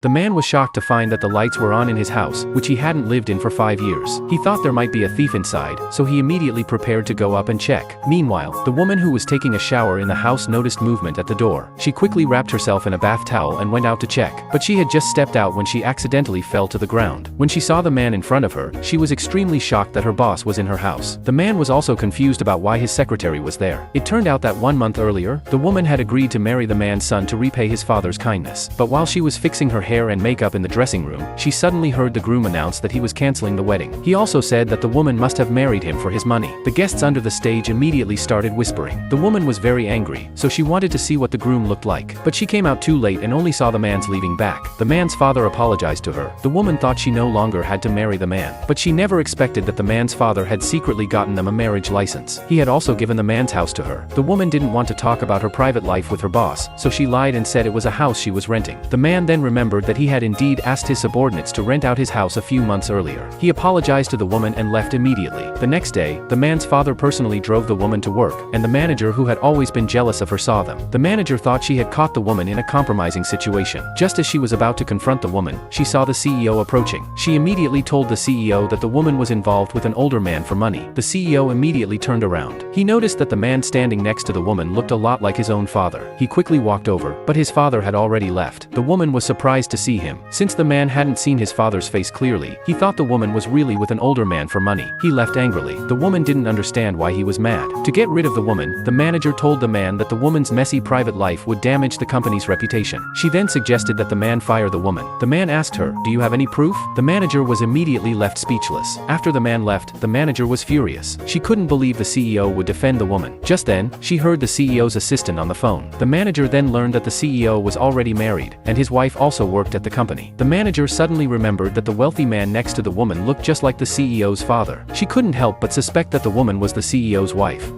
The man was shocked to find that the lights were on in his house, which he hadn't lived in for 5 years. He thought there might be a thief inside, so he immediately prepared to go up and check. Meanwhile, the woman who was taking a shower in the house noticed movement at the door. She quickly wrapped herself in a bath towel and went out to check, but she had just stepped out when she accidentally fell to the ground. When she saw the man in front of her, she was extremely shocked that her boss was in her house. The man was also confused about why his secretary was there. It turned out that 1 month earlier, the woman had agreed to marry the man's son to repay his father's kindness. But while she was fixing her hair and makeup in the dressing room, she suddenly heard the groom announce that he was canceling the wedding. He also said that the woman must have married him for his money. The guests under the stage immediately started whispering. The woman was very angry, so she wanted to see what the groom looked like. But she came out too late and only saw the man's leaving back. The man's father apologized to her. The woman thought she no longer had to marry the man. But she never expected that the man's father had secretly gotten them a marriage license. He had also given the man's house to her. The woman didn't want to talk about her private life with her boss, so she lied and said it was a house she was renting. The man then remembered that he had indeed asked his subordinates to rent out his house a few months earlier. He apologized to the woman and left immediately. The next day, the man's father personally drove the woman to work, and the manager who had always been jealous of her saw them. The manager thought she had caught the woman in a compromising situation. Just as she was about to confront the woman, she saw the CEO approaching. She immediately told the CEO that the woman was involved with an older man for money. The CEO immediately turned around. He noticed that the man standing next to the woman looked a lot like his own father. He quickly walked over, but his father had already left. The woman was surprised to see him. Since the man hadn't seen his father's face clearly, he thought the woman was really with an older man for money. He left angrily. The woman didn't understand why he was mad. To get rid of the woman, the manager told the man that the woman's messy private life would damage the company's reputation. She then suggested that the man fire the woman. The man asked her, "Do you have any proof?" The manager was immediately left speechless. After the man left, the manager was furious. She couldn't believe the CEO would defend the woman. Just then, she heard the CEO's assistant on the phone. The manager then learned that the CEO was already married, and his wife also worked at the company. The manager suddenly remembered that the wealthy man next to the woman looked just like the CEO's father. She couldn't help but suspect that the woman was the CEO's wife.